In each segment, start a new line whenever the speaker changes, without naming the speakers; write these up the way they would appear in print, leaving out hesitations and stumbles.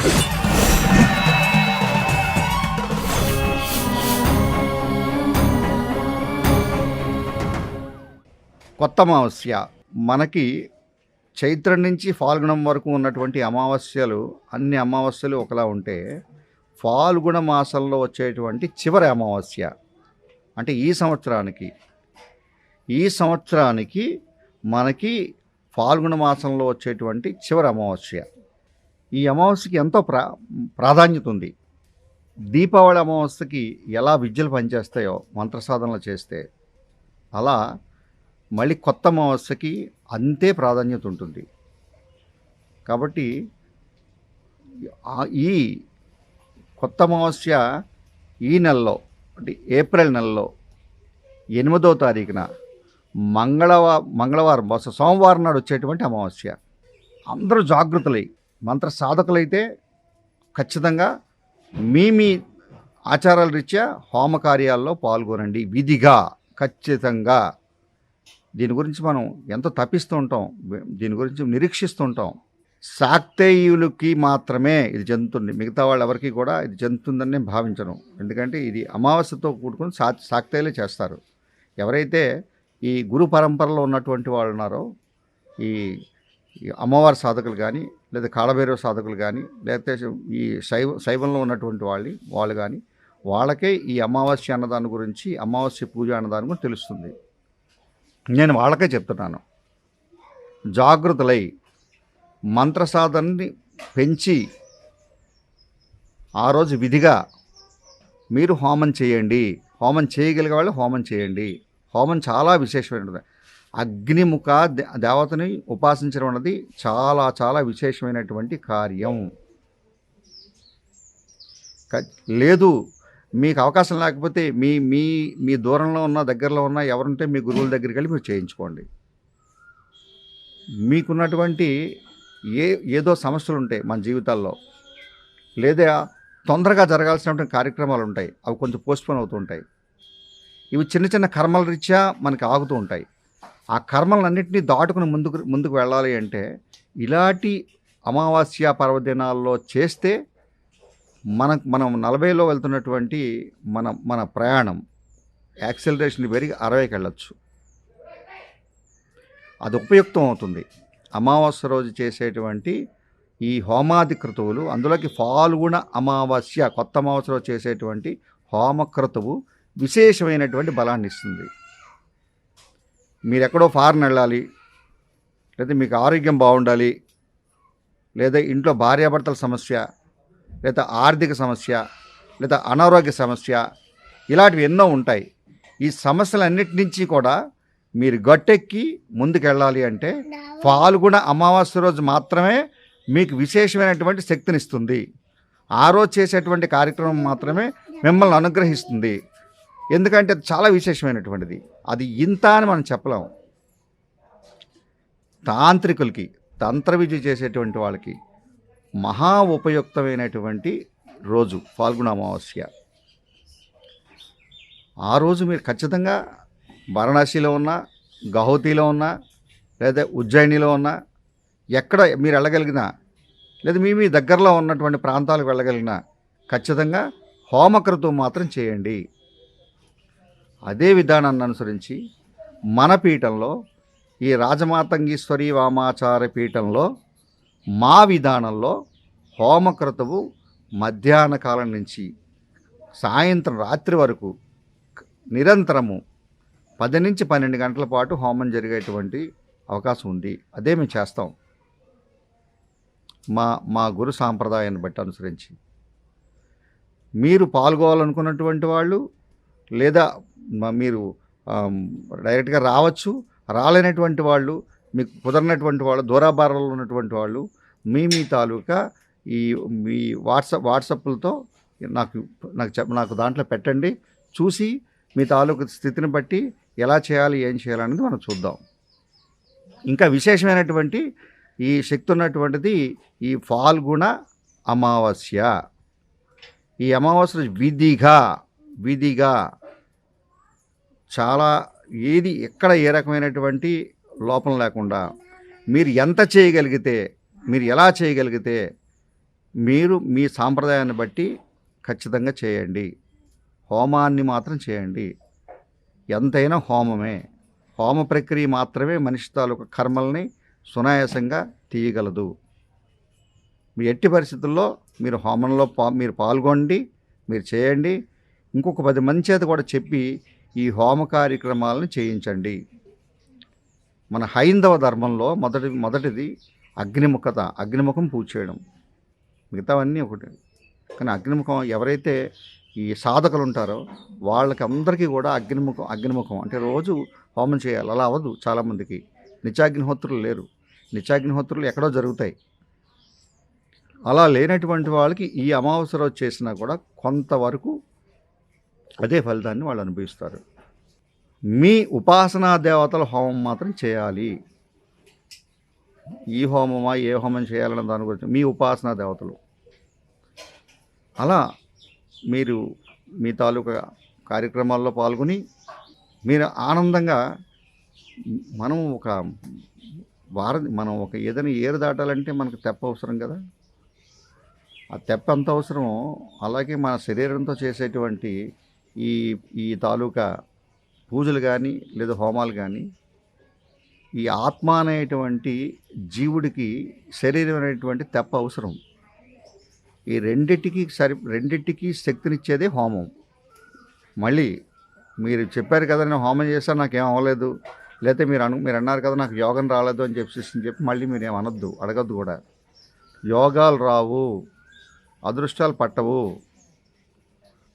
కొత్త అమావాస్య మనకి చైత్రం నుంచి ఫాల్గుణం వరకు ఉన్నటువంటి అమావాస్యలు, అన్ని అమావాస్యలు ఒకలా ఉంటే ఫాల్గుణ మాసంలో వచ్చేటువంటి చివరి అమావాస్య అంటే ఈ సంవత్సరానికి మనకి ఫాల్గుణ మాసంలో వచ్చేటువంటి చివరి అమావాస్య. ఈ అమావాస్యకి ఎంతో ప్రాధాన్యత ఉంది. దీపావళి అమావాస్యకి ఎలా విద్యలు పనిచేస్తాయో మంత్రసాధనలు చేస్తే, అలా మళ్ళీ కొత్త అమావాస్యకి అంతే ప్రాధాన్యత ఉంటుంది. కాబట్టి ఈ కొత్త అమావాస్య ఈ నెలలో అంటే ఏప్రిల్ నెలలో 8వ తారీఖున మంగళవారం సోమవారం నాడు వచ్చేటువంటి అమావాస్య. అందరూ జాగృతులై మంత్ర సాధకులైతే ఖచ్చితంగా మీ ఆచారాల రీత్యా హోమ కార్యాల్లో పాల్గొనండి విధిగా, ఖచ్చితంగా. దీని గురించి మనం ఎంతో తప్పిస్తూ ఉంటాం, దీని గురించి నిరీక్షిస్తూ ఉంటాం. శాక్తేయులకి మాత్రమే ఇది చెందుతుంది, మిగతా వాళ్ళు ఎవరికి కూడా ఇది చెందుతుందని నేను భావించను. ఎందుకంటే ఇది అమావాస్యతో కూడుకుని శాక్తేయులే చేస్తారు. ఎవరైతే ఈ గురు పరంపరలో ఉన్నటువంటి వాళ్ళు ఉన్నారో, ఈ అమ్మవారి సాధకులు కానీ, లేదా కాళభైరవ సాధకులు కానీ, లేకపోతే ఈ శైవంలో ఉన్నటువంటి వాళ్ళు కానీ, వాళ్ళకే ఈ అమావాస్య అన్నదాని గురించి, అమావాస్య పూజ అన్నదాని గురించి తెలుస్తుంది. నేను వాళ్ళకే చెప్తున్నాను, జాగృతులై మంత్రసాధనని పెంచి ఆ రోజు విధిగా మీరు హోమం చేయండి. హోమం చేయగలిగే వాళ్ళు హోమం చేయండి. హోమం చాలా విశేషమైనది. అగ్నిముఖ దేవతని ఉపాసించడం అన్నది చాలా చాలా విశేషమైనటువంటి కార్యం. లేదు మీకు అవకాశం లేకపోతే మీ మీ మీ దూరంలో ఉన్న, దగ్గరలో ఉన్న ఎవరుంటే మీ గురువుల దగ్గరికి వెళ్ళి మీరు చేయించుకోండి. మీకున్నటువంటి ఏదో సమస్యలు ఉంటాయి మన జీవితాల్లో, లేదా తొందరగా జరగాల్సినటువంటి కార్యక్రమాలు ఉంటాయి, అవి కొంచెం పోస్ట్పోన్ అవుతుంటాయి. ఇవి చిన్న చిన్న కర్మల రీత్యా మనకి ఆగుతూ ఉంటాయి. ఆ కర్మలన్నింటినీ దాటుకుని ముందుకు వెళ్ళాలి అంటే ఇలాంటి అమావాస్య పర్వదినాల్లో చేస్తే మనం 40లో వెళ్తున్నటువంటి మన ప్రయాణం యాక్సిలరేషన్ పెరిగి 60కి వెళ్ళచ్చు. అది ఉపయుక్తం అవుతుంది. అమావాస్య రోజు చేసేటువంటి ఈ హోమాది క్రతువులు, అందులోకి ఫాల్గుణ అమావాస్య కొత్త అమావాస్యలో చేసేటువంటి హోమక్రతువు విశేషమైనటువంటి బలాన్ని ఇస్తుంది. మీరు ఎక్కడో ఫారెన్ వెళ్ళాలి, లేదా మీకు ఆరోగ్యం బాగుండాలి, లేదా ఇంట్లో భార్యాభర్తల సమస్య, లేదా ఆర్థిక సమస్య, లేదా అనారోగ్య సమస్య, ఇలాంటివి ఎన్నో ఉంటాయి. ఈ సమస్యలన్నిటి నుంచి కూడా మీరు గట్టెక్కి ముందుకెళ్ళాలి అంటే ఫాల్గుణ అమావాస్య రోజు మాత్రమే మీకు విశేషమైనటువంటి శక్తినిస్తుంది. ఆ రోజు చేసేటువంటి కార్యక్రమం మాత్రమే మిమ్మల్ని అనుగ్రహిస్తుంది. ఎందుకంటే అది చాలా విశేషమైనటువంటిది. అది ఇంత అని మనం చెప్పలేము. తాంత్రికులకి, తంత్ర విద్య చేసేటువంటి వాళ్ళకి మహా ఉపయుక్తమైనటువంటి రోజు ఫాల్గుణ అమావాస్య. ఆ రోజు మీరు ఖచ్చితంగా వారణాసిలో ఉన్నా, గౌహతిలో ఉన్నా, లేదా ఉజ్జయినిలో ఉన్నా, ఎక్కడ మీరు వెళ్ళగలిగినా, లేదా మీ దగ్గరలో ఉన్నటువంటి ప్రాంతాలకు వెళ్ళగలిగినా ఖచ్చితంగా హోమక్రతువు మాత్రం చేయండి. అదే విధానాన్ని అనుసరించి మన పీఠంలో, ఈ రాజమాతంగీశ్వరి వామాచార పీఠంలో మా విధానంలో హోమక్రతువు మధ్యాహ్న కాలం నుంచి సాయంత్రం రాత్రి వరకు నిరంతరము 10 నుంచి 12 గంటల పాటు హోమం జరిగేటువంటి అవకాశం ఉంది. అదే మేము చేస్తాం మా గురు సాంప్రదాయాన్ని బట్టి అనుసరించి. మీరు పాల్గొవాలనుకున్నటువంటి వాళ్ళు, లేదా మీరు డైరెక్ట్గా రావచ్చు. రాలేనటువంటి వాళ్ళు, మీకు కుదరనటువంటి వాళ్ళు, దూరాభారాల్లో ఉన్నటువంటి వాళ్ళు మీ తాలూకా మీ వాట్సాప్లతో నాకు దాంట్లో పెట్టండి. చూసి మీ తాలూకా స్థితిని బట్టి ఎలా చేయాలి, ఏం చేయాలనేది మనం చూద్దాం. ఇంకా విశేషమైనటువంటి ఈ శక్తి ఉన్నటువంటిది ఈ ఫాల్గుణ అమావాస్య. ఈ అమావాస్య విధిగా చాలా ఎక్కడ ఏ రకమైనటువంటి లోపం లేకుండా మీరు ఎంత చేయగలిగితే, మీరు ఎలా చేయగలిగితే మీరు మీ సాంప్రదాయాన్ని బట్టి ఖచ్చితంగా చేయండి. హోమాన్ని మాత్రం చేయండి. ఎంతైనా హోమమే. హోమ ప్రక్రియ మాత్రమే మనిషి తాలూకు కర్మల్ని సునాయాసంగా తీయగలదు. మీ ఎట్టి పరిస్థితుల్లో మీరు హోమంలో మీరు పాల్గొండి, మీరు చేయండి. ఇంకొక 10 మంది చేత కూడా చెప్పి ఈ హోమ కార్యక్రమాలను చేయించండి. మన హైందవ ధర్మంలో మొదటిది అగ్నిముఖం పూజ చేయడం. మిగతావన్నీ ఒకటి. కానీ అగ్నిముఖం ఎవరైతే ఈ సాధకులు ఉంటారో వాళ్ళకి అందరికీ కూడా అగ్నిముఖం అంటే రోజు హోమం చేయాలి. అలా అవ్వదు చాలామందికి. నిత్యాగ్నిహోత్రులు లేరు. నిత్యాగ్నిహోత్రులు ఎక్కడో జరుగుతాయి. అలా లేనటువంటి వాళ్ళకి ఈ అమావాస్య రోజు చేసినా కూడా కొంతవరకు అదే ఫలితాన్ని వాళ్ళు అనుభవిస్తారు. మీ ఉపాసనా దేవతల హోమం మాత్రం చేయాలి. ఈ హోమమా ఏ హోమం చేయాలన్న దాని గురించి మీ ఉపాసనా దేవతలు అలా మీరు మీ తాలూకా కార్యక్రమాల్లో పాల్గొని మీరు ఆనందంగా మనం ఒక ఏదైనా ఏరు దాటాలంటే మనకు తెప్ప అవసరం కదా. ఆ తెప్ప ఎంత అవసరమో అలాగే మన శరీరంతో చేసేటువంటి ఈ తాలూకా పూజలు కానీ లేదా హోమాలు కానీ ఈ ఆత్మ అనేటువంటి జీవుడికి శరీరం అనేటువంటి తెప్ప అవసరం. ఈ రెండింటికి శక్తినిచ్చేదే హోమం. మళ్ళీ మీరు చెప్పారు కదా నేను హోమం చేశాను నాకేం అవ్వలేదు, లేకపోతే మీరు అన్నారు కదా నాకు యోగం రాలేదు అని చెప్పి మళ్ళీ మీరు ఏం అడగద్దు కూడా. యోగాలు రావు, అదృష్టాలు పట్టవు,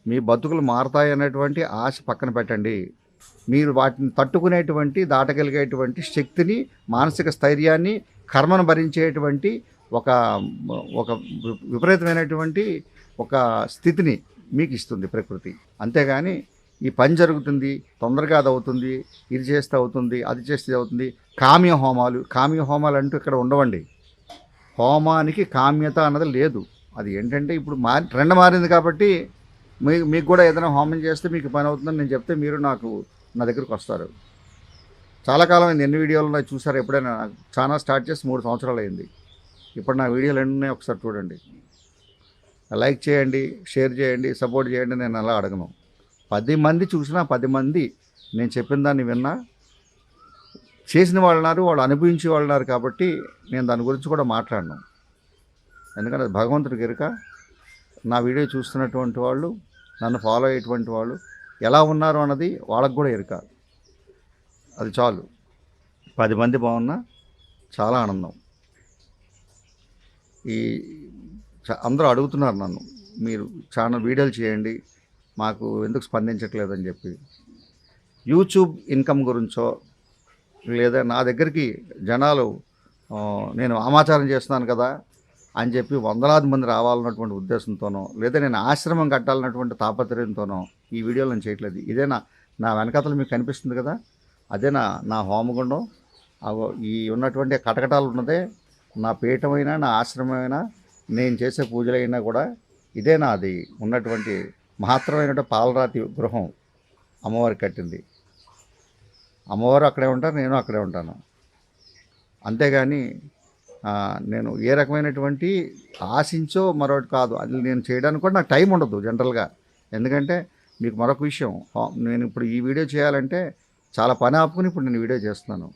మీ బతుకులు మారతాయి అనేటువంటి ఆశ పక్కన పెట్టండి. మీరు వాటిని తట్టుకునేటువంటి దాటగలిగేటువంటి శక్తిని, మానసిక స్థైర్యాన్ని, కర్మను భరించేటువంటి ఒక విపరీతమైనటువంటి ఒక స్థితిని మీకు ఇస్తుంది ప్రకృతి. అంతేగాని ఈ పని జరుగుతుంది తొందరగా అది అవుతుంది, ఇది చేస్తే అవుతుంది, అది చేస్తే అవుతుంది, కామ్య హోమాలు అంటూ ఇక్కడ ఉండవండి. హోమానికి కామ్యత అన్నది లేదు. అది ఏంటంటే ఇప్పుడు ట్రెండ్ మారింది కాబట్టి మీకు కూడా ఏదైనా హోమం చేస్తే మీకు పని అవుతుందని నేను చెప్తే మీరు నా దగ్గరికి వస్తారు. చాలా కాలం అయింది. ఎన్ని వీడియోలు నాకు చూసారు ఎప్పుడైనా? ఛానల్ స్టార్ట్ చేసి 3 సంవత్సరాలు అయింది. ఇప్పుడు నా వీడియోలు ఎన్ని ఉన్నాయో ఒకసారి చూడండి. లైక్ చేయండి, షేర్ చేయండి, సపోర్ట్ చేయండి. నేను అలా అడగను. 10 మంది చూసినా 10 మంది నేను చెప్పిన దాన్ని విన్నా చేసిన వాళ్ళు ఉన్నారు, వాళ్ళు అనుభవించే వాళ్ళు ఉన్నారు. కాబట్టి నేను దాని గురించి కూడా మాట్లాడను. ఎందుకంటే అది భగవంతుడికి ఎరుక. నా వీడియో చూస్తున్నటువంటి వాళ్ళు, నన్ను ఫాలో అయ్యేటువంటి వాళ్ళు ఎలా ఉన్నారు అన్నది వాళ్ళకు కూడా ఎరుక. అది చాలు. 10 మంది బాగున్నా చాలా ఆనందం. అందరూ అడుగుతున్నారు నన్ను, మీరు ఛానల్ వీడియోలు చేయండి, మాకు ఎందుకు స్పందించట్లేదని చెప్పి. యూట్యూబ్ ఇన్కమ్ గురించో లేదా నా దగ్గరికి జనాలు నేను సమాచారం చేస్తున్నాను కదా అని చెప్పి వందలాది మంది రావాలన్నటువంటి ఉద్దేశంతోనో లేదా నేను ఆశ్రమం కట్టాలన్నటువంటి తాపత్రయంతోనో ఈ వీడియోలు నేను చేయట్లేదు. ఇదే నా వెనకతలు మీకు కనిపిస్తుంది కదా, అదే నా హోమగుండం. ఈ ఉన్నటువంటి కటకటాలు ఉన్నదే నా పీఠమైనా, నా ఆశ్రమమైనా, నేను చేసే పూజలైనా కూడా ఇదే నాది ఉన్నటువంటి మహత్తరమైన పాలరాతి గృహం. అమ్మవారికి కట్టింది. అమ్మవారు అక్కడే ఉంటారు, నేను అక్కడే ఉంటాను. అంతేగాని నేను ఏ రకమైనటువంటి ఆశించో మరొకటి కాదు. అది నేను చేయడానికి కూడా నాకు టైం ఉండదు జనరల్గా. ఎందుకంటే మీకు మరొక విషయం, నేను ఇప్పుడు ఈ వీడియో చేయాలంటే చాలా పని ఆపుకుని ఇప్పుడు నేను వీడియో చేస్తున్నాను.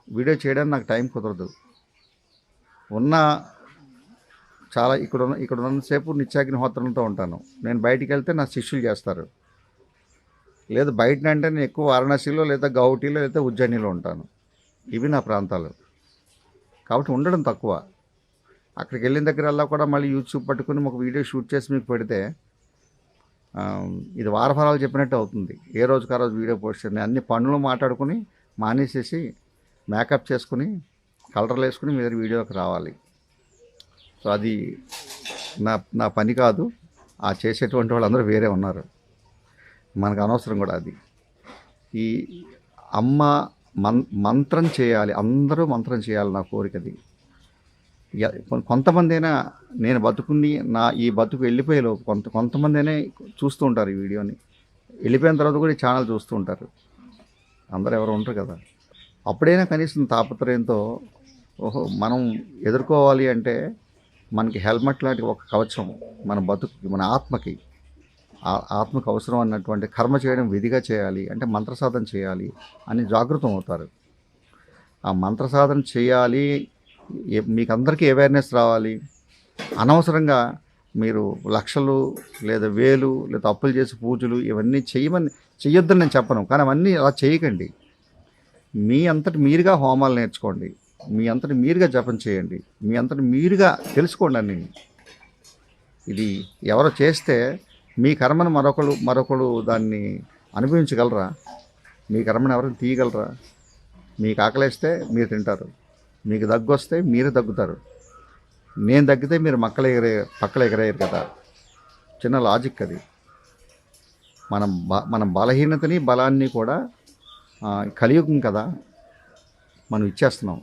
వీడియో చేయడానికి నాకు టైం కుదరదు. ఇక్కడ ఉన్నంతసేపు నిత్యాగ్నిహోత్రంతో ఉంటాను. నేను బయటికి వెళ్తే నా శిష్యులు చేస్తారు. లేదా బయటనంటే నేను ఎక్కువ వారణాసిలో లేదా గౌహటిలో లేదా ఉజ్జయినిలో ఉంటాను. ఇవి నా ప్రాంతాలు. కాబట్టి ఉండడం తక్కువ. అక్కడికి వెళ్ళిన దగ్గరల్లా కూడా మళ్ళీ యూట్యూబ్ పట్టుకుని ఒక వీడియో షూట్ చేసి మీకు పెడితే ఇది వారఫలాలు చెప్పినట్టు అవుతుంది. ఏ రోజుకి ఆ రోజు వీడియో పోస్ట్ చేయండి. అన్ని పనులు మాట్లాడుకుని మానేసేసి మేకప్ చేసుకుని కలర్లు వేసుకుని మీ దగ్గర వీడియోకి రావాలి. సో అది నా పని కాదు. ఆ చేసేటువంటి వాళ్ళందరూ వేరే ఉన్నారు, మనకు అనవసరం కూడా. అది ఈ అమ్మ మంత్రం చేయాలి, అందరూ మంత్రం చేయాలి. నా కోరికది. కొంతమంది అయినా నేను బతుకుని ఈ బతుకు వెళ్ళిపోయేలోపు కొంతమంది అయినా చూస్తూ ఉంటారు ఈ వీడియోని. వెళ్ళిపోయిన తర్వాత కూడా ఈ ఛానల్ చూస్తూ ఉంటారు. అందరూ ఎవరు ఉంటారు కదా. అప్పుడైనా కనీసం తాపత్రయంతో మనం ఎదుర్కోవాలి అంటే మనకి హెల్మెట్ లాంటి ఒక కవచం మన బతుకుకి, మన ఆత్మకి, ఆత్మకు అవసరం అన్నటువంటి కర్మ చేయడం విధిగా చేయాలి అంటే మంత్ర సాధన చేయాలి అని జాగృతం అవుతారు. ఆ మంత్ర సాధన చేయాలి, మీకు అందరికీ అవేర్నెస్ రావాలి. అనవసరంగా మీరు లక్షలు లేదా వేలు లేదా అప్పులు చేసి పూజలు ఇవన్నీ చెయ్యొద్దని నేను చెప్పను, కానీ అవన్నీ అలా చేయకండి. మీ అంతటి మీరుగా హోమాలు నేర్చుకోండి, మీ అంతటి మీరుగా జపం చేయండి, మీ అంతటి మీరుగా తెలుసుకోండి అన్నీ. ఇది ఎవరో చేస్తే మీ కర్మను మరొకరు దాన్ని అనుభవించగలరా? మీ కర్మను ఎవరైనా తీయగలరా? మీకు ఆకలేస్తే మీరు తింటారు, మీకు దగ్గు వస్తే మీరు దగ్గుతారు, నేను దగ్గితే మీరు పక్కలు ఎగరేయరు కదా. చిన్న లాజిక్ అది. మనం బలహీనతని బలాన్ని కూడా కలియుగం కదా మనం ఇచ్చేస్తున్నాం.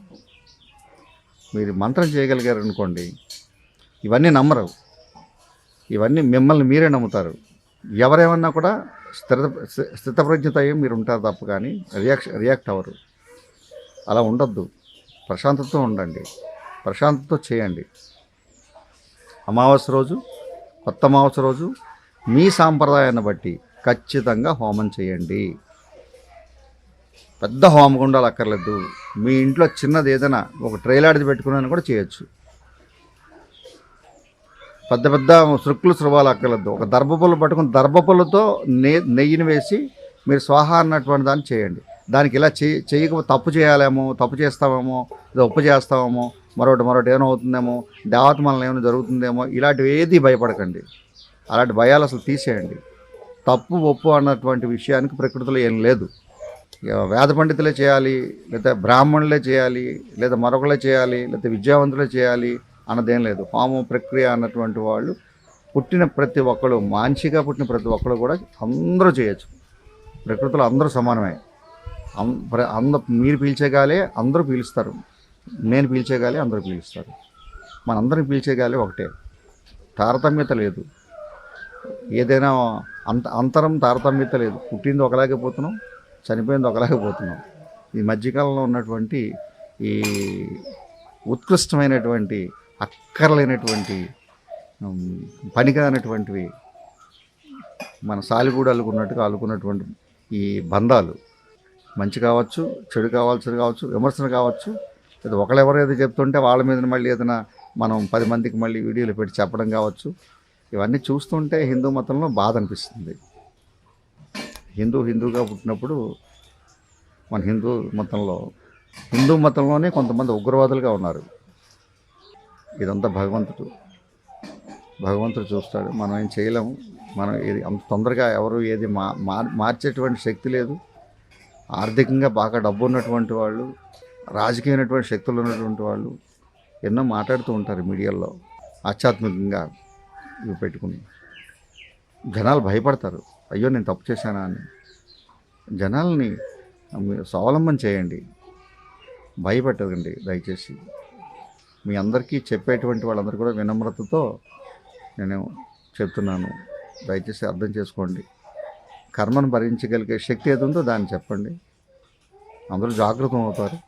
మీరు మంత్రం చేయగలిగారు అనుకోండి, ఇవన్నీ నమ్మరు, ఇవన్నీ మిమ్మల్ని మీరే నమ్ముతారు. ఎవరేమన్నా కూడా స్థితప్రజ్ఞత అయ్యి మీరు ఉంటారు తప్ప కానీ రియాక్ట్ అవ్వరు. అలా ఉండొద్దు, ప్రశాంతతతో ఉండండి, ప్రశాంతతతో చేయండి. అమావాస్య రోజు, కొత్త అమావాస్య రోజు మీ సాంప్రదాయాన్ని బట్టి ఖచ్చితంగా హోమం చేయండి. పెద్ద హోమగుండాలు అక్కర్లేదు, మీ ఇంట్లో చిన్నది ఏదైనా ఒక ట్రైలాడిది పెట్టుకున్నాను కూడా చేయొచ్చు. పెద్ద పెద్ద సృవాలు అక్కర్లేదు, ఒక దర్భపుల్లు పట్టుకుని దర్భపుల్లతో నెయ్యిని వేసి మీరు స్వాహ అన్నటువంటి దాన్ని చేయండి. దానికి ఇలా చేయకపోతే తప్పు చేస్తామేమో, లేదా ఉప్పు చేస్తామేమో, మరొకటి ఏమైనా అవుతుందేమో, దేవత మనల్ని ఏమైనా జరుగుతుందేమో, ఇలాంటివి ఏది భయపడకండి. అలాంటి భయాలు అసలు తీసేయండి. తప్పు ఒప్పు అన్నటువంటి విషయానికి ప్రకృతిలో ఏం లేదు. వేద పండితులే చేయాలి, లేదా బ్రాహ్మణులే చేయాలి, లేదా మరొకలే చేయాలి, లేదా విద్యావంతులే చేయాలి అన్నదేం లేదు. హోమం ప్రక్రియ అన్నటువంటి వాళ్ళు పుట్టిన ప్రతి ఒక్కరు, మాంచిగా పుట్టిన ప్రతి ఒక్కరు కూడా అందరూ చేయొచ్చు. ప్రకృతిలో అందరూ సమానమే. మీరు పీల్చే గాలే అందరూ పీలుస్తారు, నేను పీల్చే గాలి అందరూ పీలుస్తారు. మనందరం పీల్చే గాలి ఒకటే, తారతమ్యత లేదు. ఏదైనా అంతరం తారతమ్యత లేదు. పుట్టింది ఒకలాగే పోతున్నాం, చనిపోయింది ఒకలాగే పోతున్నాం. ఈ మధ్యకాలంలో ఉన్నటువంటి ఈ ఉత్కృష్టమైనటువంటి అక్కర్లేనటువంటి పనికిరానటువంటివి మన సాలిగూడు అల్లుకున్నటువంటి ఈ బంధాలు, మంచి కావచ్చు, చెడు కావచ్చు, విమర్శన కావచ్చు, లేదా ఒకళ్ళెవరు ఏదో చెప్తుంటే వాళ్ళ మీద మళ్ళీ ఏదైనా మనం 10 మందికి మళ్ళీ వీడియోలు పెట్టి చెప్పడం కావచ్చు. ఇవన్నీ చూస్తుంటే హిందూ మతంలో బాధ అనిపిస్తుంది. హిందూగా పుట్టినప్పుడు మన హిందూ మతంలోనే కొంతమంది ఉగ్రవాదులుగా ఉన్నారు. ఇదంతా భగవంతుడు చూస్తాడు, మనం ఏం చేయలేము. మనం అంత తొందరగా ఎవరు ఏది మార్చేటువంటి శక్తి లేదు. ఆర్థికంగా బాగా డబ్బు ఉన్నటువంటి వాళ్ళు, రాజకీయమైనటువంటి శక్తులు ఉన్నటువంటి వాళ్ళు ఎన్నో మాట్లాడుతూ ఉంటారు మీడియాలో, ఆధ్యాత్మికంగా ఇవి పెట్టుకుని. జనాలు భయపడతారు, అయ్యో నేను తప్పు చేశానా అని. జనాల్ని స్వావలంబన చేయండి, భయపెట్టదండి దయచేసి. మీ అందరికీ చెప్పేటువంటి వాళ్ళందరూ కూడా వినమ్రతతో నేను చెప్తున్నాను, దయచేసి అర్థం చేసుకోండి. కర్మను భరించగలిగే శక్తి ఏది ఉందో దాన్ని చెప్పండి, అందరూ జాగృతం అవుతారు.